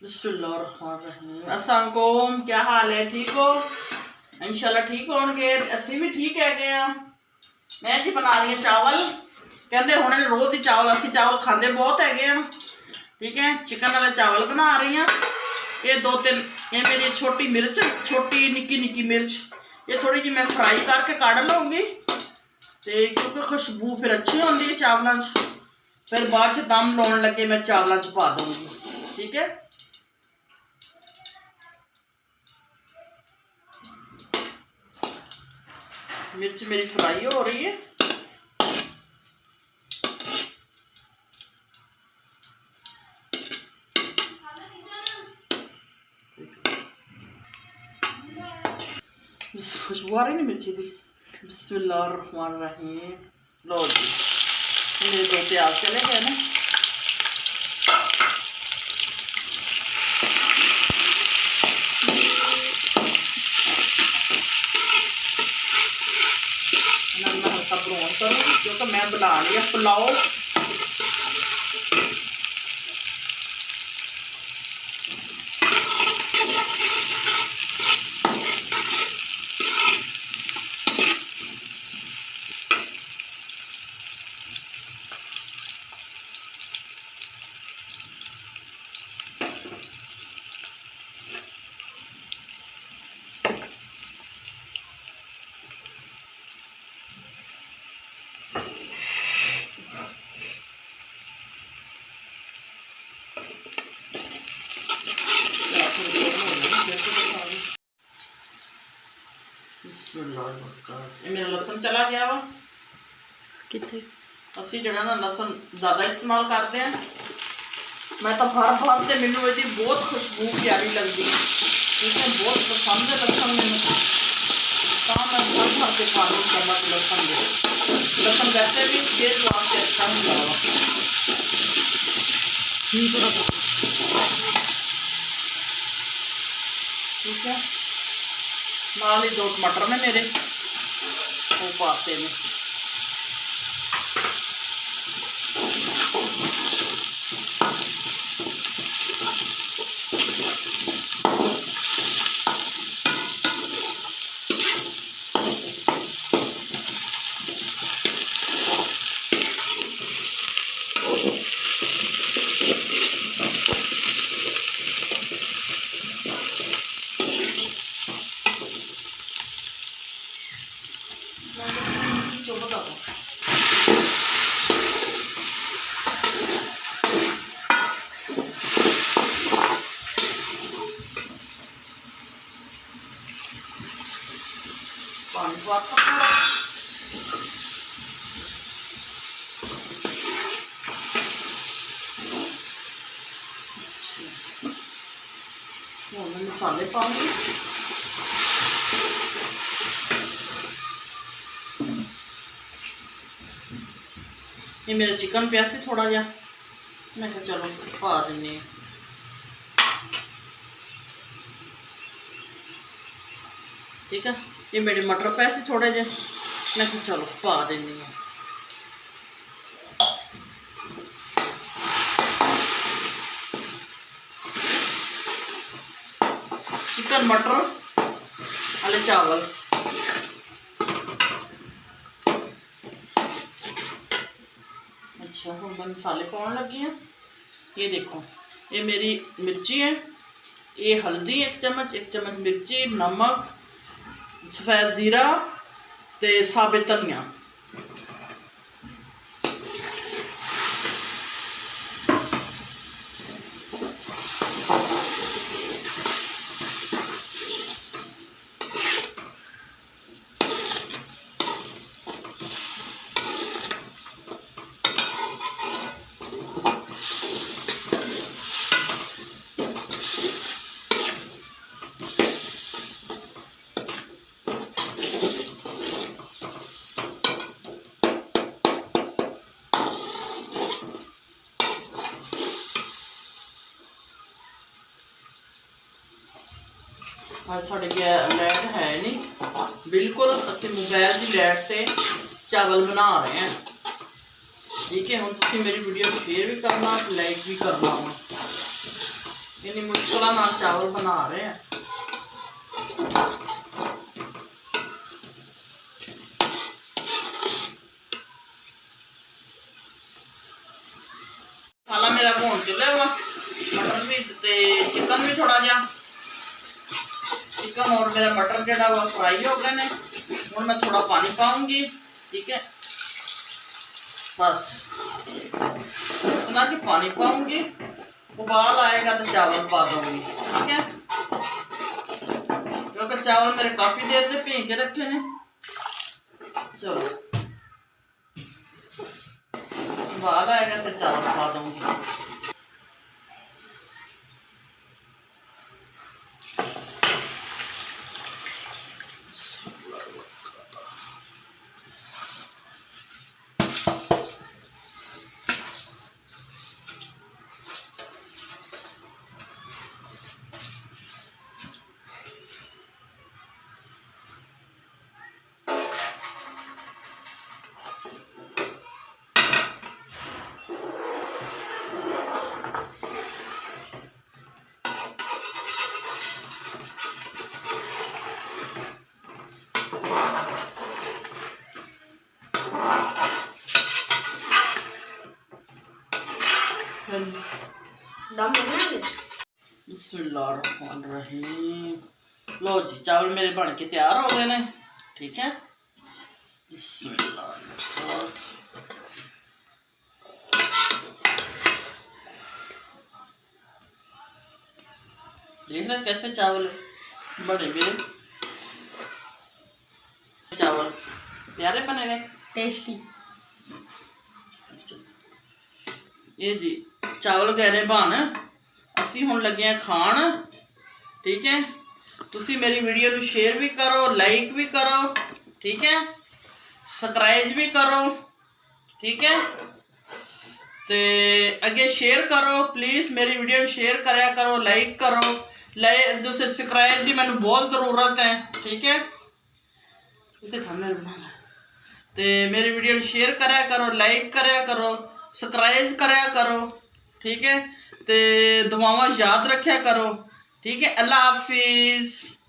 बिस्मिल्लाहिर्रहमानिर्रहीम। अस्सलाम वालेकुम, क्या हाल है? ठीक हो? इंशाल्लाह ठीक होंगे। असी भी ठीक है। मैं जी बना रही हूँ चावल। कहते होने रोज़ ही चावल, असी चावल खाते बहुत है। ठीक है, चिकन वाले चावल बना रही हूँ। ये 2-3 ये मेरी छोटी मिर्च, छोटी निक्की मिर्च, ये थोड़ी जी मैं फ्राई करके काढ़ लूँगी तो क्योंकि खुशबू फिर अच्छी होती है चावलों। फिर बाद च दम लाने लगे मैं चावलों च पा दूँगी। ठीक है, मिर्च मेरी फ्राई हो रही है। खुशबू आ रही ना मिर्ची की। बिस्मिल्लाहिर्रहमानिर्रहीम। लो जी, मेरे 2 प्याज चले गए ना। मैं हल्का ब्राउन करूँगी क्योंकि मैं बना लिया पुलाव। मेरा लसन चला गया वा कितने। असी जरा ना लसन ज़्यादा इस्तेमाल करते हैं। मैं तो हर बात से मैनू ये बहुत खुशबू प्यारी लगती है। ठीक है, बहुत पसंद है लसन मैनू, तो मैं भर भर के खा लूँ चम्मच लसन दे। लसन वैसे भी सेहत वास्ते अच्छा होता है। ठीक है, नाल ही 2 टमाटर ने मेरे वो पाते ने। पानी मैं मसाले पाऊंगी। ये मेरा चिकन पिया से थोड़ा जा, मैं कहा चलो पा देने। ठीक है, ये मेरे मटर पे से थोड़े जे, मैं कहा चलो पा देनी है। चिकन मटर वाले चावल। अच्छा, हम मैं मसाले पाने लगी हैं। ये देखो, ये मेरी मिर्ची है, ये हल्दी 1 चम्मच, 1 चम्मच मिर्ची, नमक, सफेद जीरा ते साबित धनिया। आज साढ़े लाइट है नहीं बिल्कुल, असं मोबाइल की लाइट से चावल बना रहे हैं। ठीक है, हम तुम मेरी वीडियो शेयर भी करना, लाइक भी करना। इन्नी मुश्किल नाल चावल बना रहे हैं। मसाला मेरा भून चुका वा, मटर भी ते चिकन भी थोड़ा जा, चिकन और मेरा मटर जड़ा वा फ्राई हो गए ने। हुण मैं थोड़ा पानी पाऊंगी, ठीक है, बस इतना कि पानी पाऊंगी, उबाल आएगा तो चावल पा दूंगी, ठीक है, क्योंकि चावल मेरे काफी देर से भीग के रखे ने। चलो उबाल आएगा तो चावल पा दूंगी। बिस्मिल्लाहिर्रहमानिर्रहीम। लो जी, चावल मेरे बन के तैयार हो गए ने, ठीक है। बिस्मिल्लाह। देख रहे कैसे चावल बने मेरे, चावल प्यारे बने ने, टेस्टी। ये जी चावल गए ने बन, असी हुण लगे हैं खाण, ठीक है। तुसी मेरी वीडियो को शेयर भी करो, लाइक भी करो, ठीक है, सबसक्राइब भी करो, ठीक है, ते अगे शेयर करो प्लीज़, मेरी वीडियो शेयर करया करो, लाइक करो, तुसे सबसक्राइब की मैनू बहुत ज़रूरत है, ठीक है। ते मेरी वीडियो शेयर करया करो, लाइक करया करो, सबसक्राइब करया करो, ठीक है, ते दुआवां याद रखा करो, ठीक है। अल्लाह हाफिज़।